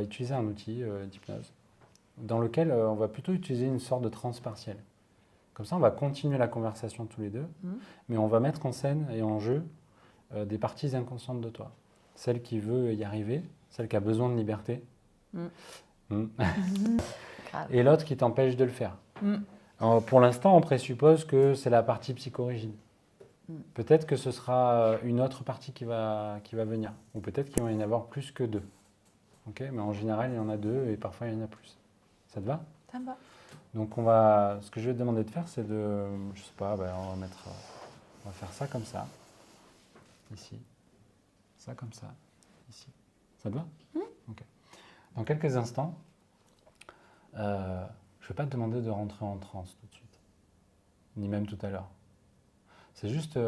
On va utiliser un outil d'hypnose dans lequel on va plutôt utiliser une sorte de transe partielle. Comme ça, on va continuer la conversation tous les deux, mais on va mettre en scène et en jeu des parties inconscientes de toi. Celle qui veut y arriver, celle qui a besoin de liberté, et l'autre qui t'empêche de le faire. Alors, pour l'instant, on présuppose que c'est la partie psychorigide. Peut-être que ce sera une autre partie qui va venir, ou peut-être qu'il va y en avoir plus que deux. Okay, mais en général, il y en a deux et parfois il y en a plus. Ça te va? Ça me va. Donc ce que je vais te demander de faire, c'est de, je sais pas, on va faire ça comme ça, ici, ça comme ça, ici. Ça te va? Ok. Dans quelques instants, je ne vais pas te demander de rentrer en transe tout de suite, ni même tout à l'heure. C'est juste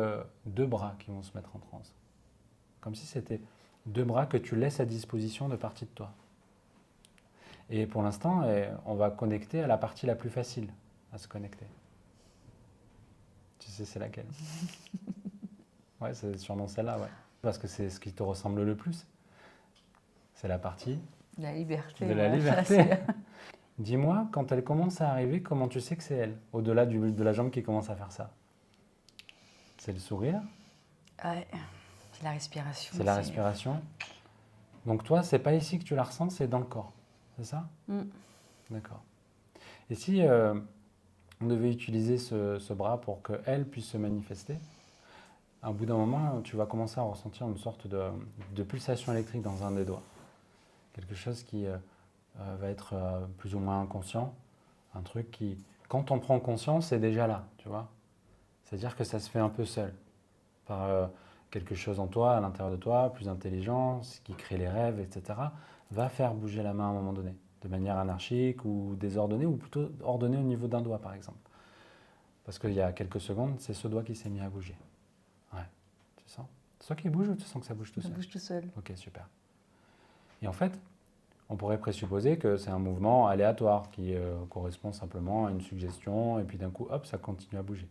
deux bras qui vont se mettre en transe. Comme si c'était deux bras que tu laisses à disposition de partie de toi. Et pour l'instant, on va connecter à la partie la plus facile à se connecter. Tu sais, c'est laquelle? Ouais, c'est sûrement celle-là, ouais. Parce que c'est ce qui te ressemble le plus. C'est la partie La liberté. de la liberté. Dis-moi, quand elle commence à arriver, comment tu sais que c'est elle? Au-delà de la jambe qui commence à faire ça. C'est le sourire? Ouais, c'est la respiration. C'est la respiration. Donc toi, c'est pas ici que tu la ressens, c'est dans le corps. C'est ça? D'accord. Et si on devait utiliser ce bras pour qu'elle puisse se manifester, à bout d'un moment, tu vas commencer à ressentir une sorte de pulsation électrique dans un des doigts. Quelque chose qui va être plus ou moins inconscient. Un truc qui, quand on prend conscience, c'est déjà là, tu vois. C'est-à-dire que ça se fait un peu seul. Par quelque chose en toi, à l'intérieur de toi, plus intelligent, ce qui crée les rêves, etc., va faire bouger la main à un moment donné, de manière anarchique ou désordonnée, ou plutôt ordonnée au niveau d'un doigt, par exemple. Parce qu'il y a quelques secondes, c'est ce doigt qui s'est mis à bouger. Ouais, tu sens? C'est toi qui bouge ou tu sens que ça bouge tout seul? Ça bouge tout seul. Ok, super. Et en fait, on pourrait présupposer que c'est un mouvement aléatoire qui correspond simplement à une suggestion, et puis d'un coup, hop, ça continue à bouger.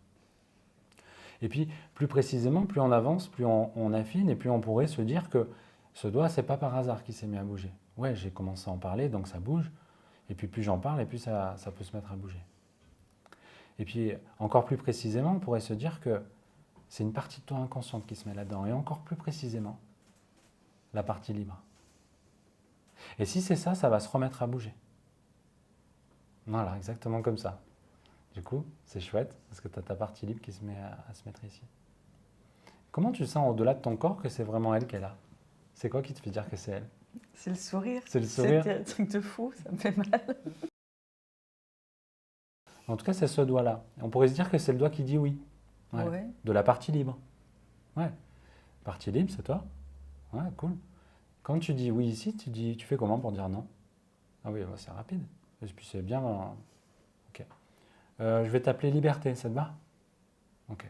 Et puis, plus précisément, plus on avance, plus on affine, et plus on pourrait se dire que ce doigt, c'est pas par hasard qu'il s'est mis à bouger. Ouais, j'ai commencé à en parler, donc ça bouge, et puis plus j'en parle, et plus ça peut se mettre à bouger. Et puis, encore plus précisément, on pourrait se dire que c'est une partie de toi inconsciente qui se met là-dedans, et encore plus précisément, la partie libre. Et si c'est ça, ça va se remettre à bouger. Voilà, exactement comme ça. Du coup, c'est chouette, parce que tu as ta partie libre qui se met à se mettre ici. Comment tu sens au-delà de ton corps que c'est vraiment elle qui est là? C'est quoi qui te fait dire que c'est elle? C'est le sourire. C'est le sourire? C'est un truc de fou, ça me fait mal. En tout cas, c'est ce doigt-là. On pourrait se dire que c'est le doigt qui dit oui. Ouais. De la partie libre. Ouais. Partie libre, c'est toi? Ouais, cool. Quand tu dis oui ici, tu fais comment pour dire non? Ah oui, bah, c'est rapide. Et puis c'est bien. Ok. Je vais t'appeler Liberté, ça te va? Ok.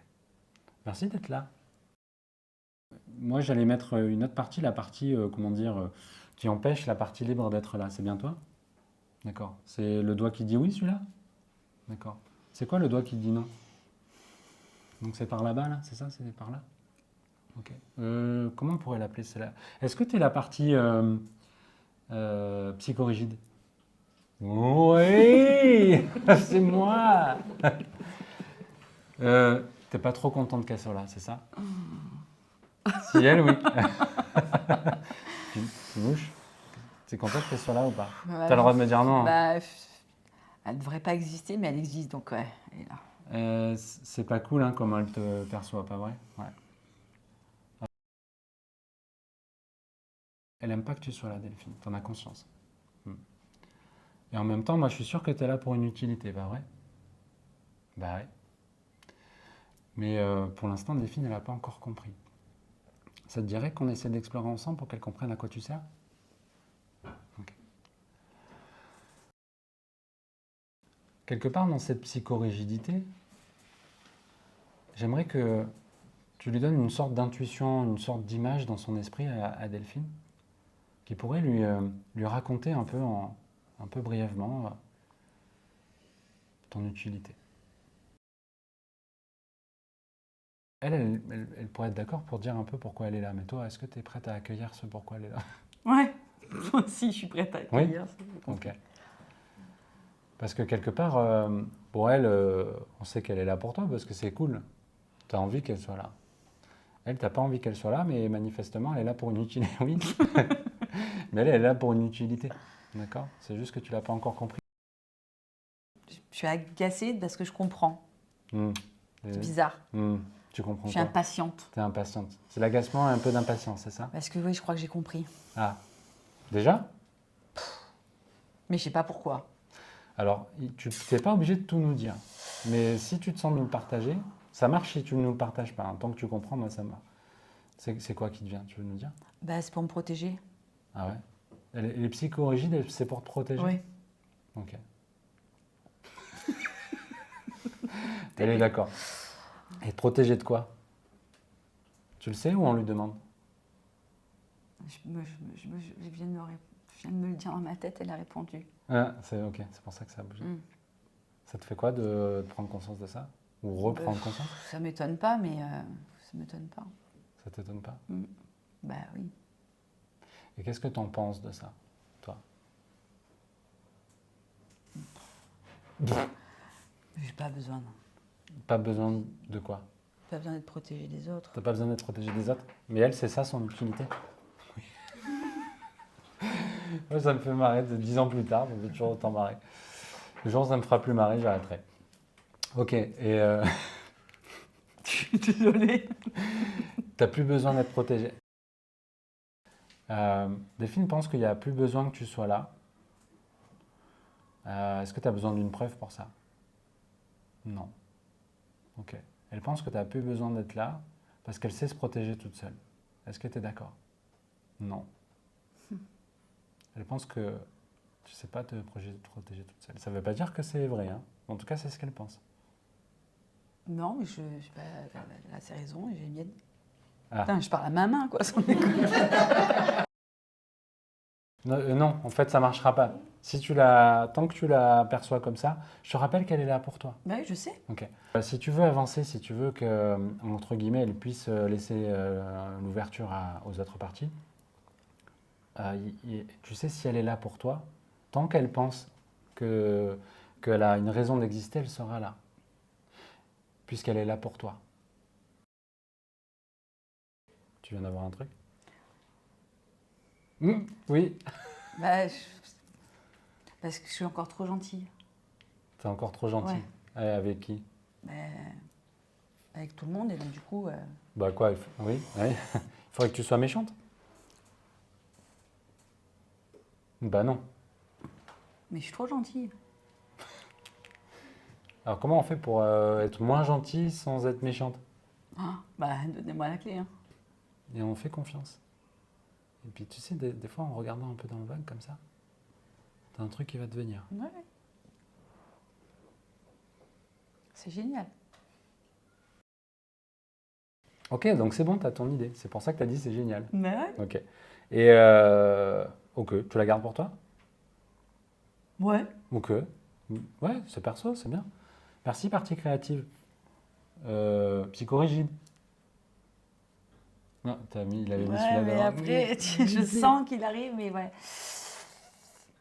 Merci d'être là. Moi, j'allais mettre une autre partie, la partie, qui empêche la partie libre d'être là. C'est bien toi? D'accord. C'est le doigt qui dit oui, celui-là? D'accord. C'est quoi le doigt qui dit non? Donc c'est par là-bas, là? C'est ça? C'est par là? Ok. Comment on pourrait l'appeler celle-là? Est-ce que tu es la partie psychorigide? Oui! C'est moi! T'es pas trop contente qu'elle soit là, c'est ça? Si elle, oui. Tu bouges? T'es contente qu'elle soit là ou pas? Ouais, T'as le droit de me dire non. Bah, elle ne devrait pas exister, mais elle existe, donc ouais, elle est là. C'est pas cool hein, comment elle te perçoit, pas vrai? Ouais. Elle aime pas que tu sois là, Delphine. T'en as conscience. Et en même temps, moi, je suis sûr que tu es là pour une utilité, pas vrai? Bah ouais. Mais pour l'instant, Delphine, elle n'a pas encore compris. Ça te dirait qu'on essaie d'explorer ensemble pour qu'elle comprenne à quoi tu sers? Ok. Quelque part dans cette psychorigidité, j'aimerais que tu lui donnes une sorte d'intuition, une sorte d'image dans son esprit à Delphine, qui pourrait lui raconter un peu brièvement ton utilité. Elle pourrait être d'accord pour dire un peu pourquoi elle est là. Mais toi, est-ce que tu es prête à accueillir ce pourquoi elle est là? Ouais. Moi aussi, je suis prête à Oui. accueillir. Ok. Parce que quelque part, pour elle, on sait qu'elle est là pour toi parce que c'est cool. Tu as envie qu'elle soit là. Elle, t'as pas envie qu'elle soit là, mais manifestement, elle est là pour une utilité. Oui, mais elle est là pour une utilité. D'accord? C'est juste que tu l'as pas encore compris. Je suis agacée parce que je comprends. Hmm. C'est bizarre. Tu comprends Je suis quoi? impatiente. T'es impatiente. C'est l'agacement et un peu d'impatience, c'est ça? Parce que oui, je crois que j'ai compris. Ah, déjà? Mais je sais pas pourquoi. Alors, tu n'es pas obligé de tout nous dire. Mais si tu te sens de nous le partager, ça marche si tu ne nous le partages pas. Tant que tu comprends, moi, ça marche. C'est quoi qui te vient? Tu veux nous dire? Bah, c'est pour me protéger. Ah ouais? Les psychorigides, c'est pour te protéger? Oui. Ok. Elle est d'accord. Et te protéger de quoi? Tu le sais ou on lui demande? Je viens de me le dire dans ma tête, elle a répondu. Ah, c'est ok, c'est pour ça que ça a bougé. Ça te fait quoi de prendre conscience de ça? Ou reprendre conscience? Ça m'étonne pas, mais ça m'étonne pas. Ça t'étonne pas? Bah oui. Et qu'est-ce que tu en penses de ça, toi? J'ai pas besoin. Non. Pas besoin de quoi? Pas besoin d'être protégé des autres. T'as pas besoin d'être protégé des autres? Mais elle, c'est ça son utilité? Oui. Moi, ça me fait marrer 10 ans plus tard, ça me fait toujours autant marrer. Le jour où ça me fera plus marrer, j'arrêterai. Ok, et Je suis désolée. t'as plus besoin d'être protégé. Delphine pense qu'il n'y a plus besoin que tu sois là. Est-ce que tu as besoin d'une preuve pour ça? Non. Ok. Elle pense que tu n'as plus besoin d'être là parce qu'elle sait se protéger toute seule. Est-ce que tu es d'accord? Non. Elle pense que tu ne sais pas te protéger toute seule. Ça ne veut pas dire que c'est vrai. Hein. En tout cas, c'est ce qu'elle pense. Non, mais je sais pas. Elle a ses raisons et j'ai les miennes. Ah. Putain, je parle à ma main, quoi. Sans déconner. Non, en fait, ça ne marchera pas. Tant que tu la perçois comme ça, je te rappelle qu'elle est là pour toi. Bah oui, je sais. Ok. Si tu veux avancer, si tu veux que, entre guillemets, elle puisse laisser l'ouverture aux autres parties, tu sais, si elle est là pour toi, tant qu'elle pense qu'elle a une raison d'exister, elle sera là. Puisqu'elle est là pour toi. Tu viens d'avoir un truc? Oui. Bah, parce que je suis encore trop gentille. T'es encore trop gentil. Ouais. Avec qui? Bah, avec tout le monde, et donc du coup... Bah quoi? Oui. Il faudrait que tu sois méchante. Bah non. Mais je suis trop gentille. Alors comment on fait pour être moins gentil sans être méchante? Ah, bah, donnez-moi la clé. Hein. Et on fait confiance. Et puis tu sais, des fois en regardant un peu dans le vague comme ça, t'as un truc qui va te venir. Ouais. C'est génial. Ok, donc c'est bon, t'as ton idée. C'est pour ça que t'as dit c'est génial. Mais ouais. Ok. Et ok, tu la gardes pour toi? Ouais. Ok. Ouais, c'est perso, c'est bien. Merci, partie créative. Psychorigide. Non, il avait mis celui-là mais devant. après, je sens qu'il arrive, mais ouais.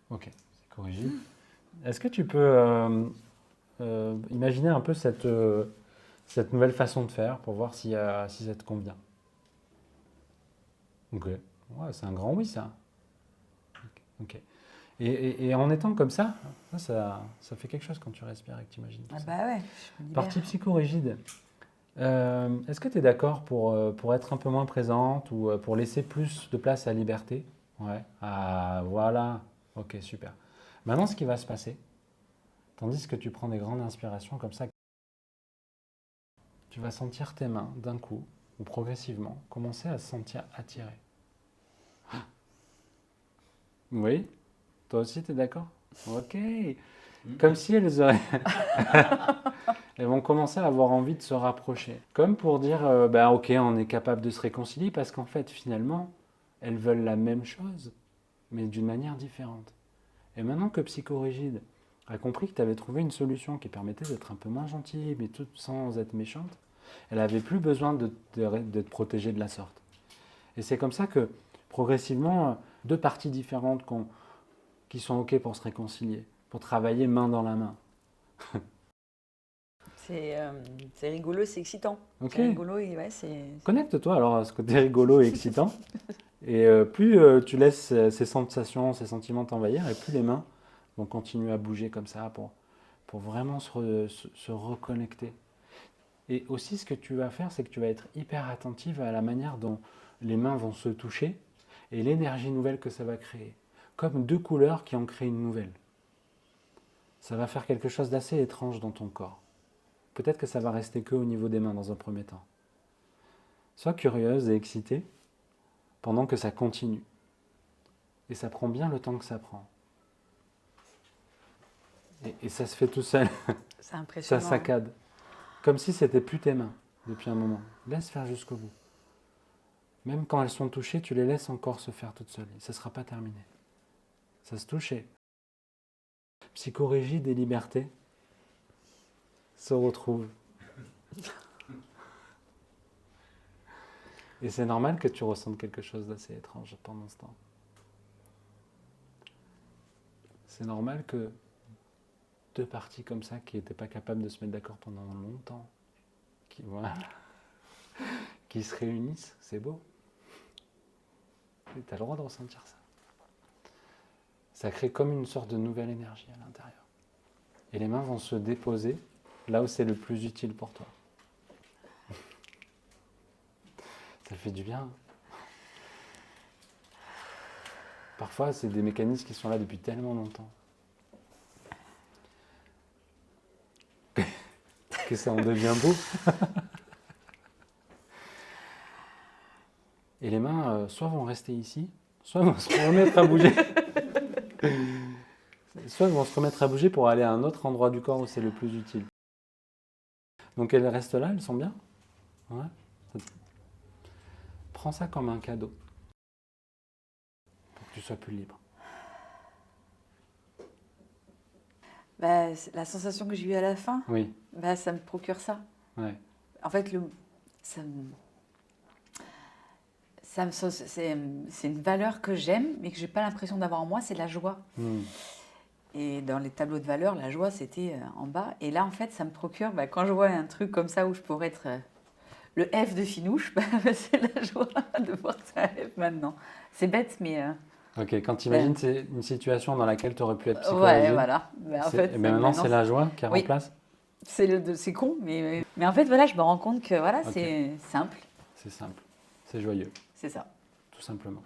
Ok, psychorigide. Est-ce que tu peux imaginer un peu cette nouvelle façon de faire pour voir si ça te convient? Ok. Ouais, c'est un grand oui, ça. Ok. Et en étant comme ça fait quelque chose quand tu respires et que tu imagines tout Ah ça. bah ouais, je me libère. Partie psychorigide. Est-ce que tu es d'accord pour être un peu moins présente ou pour laisser plus de place à la liberté? Ouais. Ah, voilà. Ok, super. Maintenant, ce qui va se passer, tandis que tu prends des grandes inspirations comme ça, tu vas sentir tes mains d'un coup ou progressivement commencer à se sentir attirées. Oui? Toi aussi, tu es d'accord? Ok. Comme si elles auraient... elles vont commencer à avoir envie de se rapprocher. Comme pour dire, ok, on est capable de se réconcilier parce qu'en fait, finalement, elles veulent la même chose, mais d'une manière différente. Et maintenant que Psychorigide a compris que tu avais trouvé une solution qui permettait d'être un peu moins gentille, mais tout sans être méchante, elle n'avait plus besoin de te protéger de la sorte. Et c'est comme ça que, progressivement, deux parties différentes qui sont OK pour se réconcilier, pour travailler main dans la main. C'est rigolo, c'est excitant. Ok. C'est rigolo et ouais, c'est... Connecte-toi alors à ce côté rigolo et excitant. Et plus tu laisses ces sensations, ces sentiments t'envahir, et plus les mains vont continuer à bouger comme ça pour vraiment se reconnecter. Et aussi, ce que tu vas faire, c'est que tu vas être hyper attentive à la manière dont les mains vont se toucher et l'énergie nouvelle que ça va créer. Comme deux couleurs qui en créent une nouvelle. Ça va faire quelque chose d'assez étrange dans ton corps. Peut-être que ça va rester que au niveau des mains dans un premier temps. Sois curieuse et excitée pendant que ça continue. Et ça prend bien le temps que ça prend. Et ça se fait tout seul. C'est impressionnant. Ça saccade. Comme si c'était plus tes mains depuis un moment. Laisse faire jusqu'au bout. Même quand elles sont touchées, tu les laisses encore se faire toutes seules. Et ça ne sera pas terminé. Ça se touchait. Psychorigide et liberté se retrouvent. Et c'est normal que tu ressentes quelque chose d'assez étrange pendant ce temps. C'est normal que deux parties comme ça qui n'étaient pas capables de se mettre d'accord pendant longtemps, qui se réunissent, c'est beau. Et tu as le droit de ressentir ça. Ça crée comme une sorte de nouvelle énergie à l'intérieur. Et les mains vont se déposer là où c'est le plus utile pour toi. Ça fait du bien. Parfois, c'est des mécanismes qui sont là depuis tellement longtemps. Que ça en devient beau. Et les mains, soit vont rester ici, soit vont se remettre à bouger. Soit vont se remettre à bouger pour aller à un autre endroit du corps où c'est le plus utile. Donc elles restent là, elles sont bien. Ouais. Prends ça comme un cadeau. Pour que tu sois plus libre. Bah, la sensation que j'ai eue à la fin, Oui. bah, ça me procure ça. Ouais. En fait, c'est une valeur que j'aime, mais que je n'ai pas l'impression d'avoir en moi, c'est la joie. Et dans les tableaux de valeurs, la joie, c'était en bas. Et là, en fait, ça me procure, bah, quand je vois un truc comme ça où je pourrais être le F de Finouche, bah, c'est la joie de voir que c'est un F maintenant. C'est bête, mais... Ok, quand tu imagines c'est une situation dans laquelle tu aurais pu être psychorigide, ouais, voilà. Bah, en fait, maintenant, c'est la joie qui oui. remplace. C'est con, mais en fait, voilà, je me rends compte que voilà, Ok. c'est simple. C'est simple, c'est joyeux, C'est ça. tout simplement.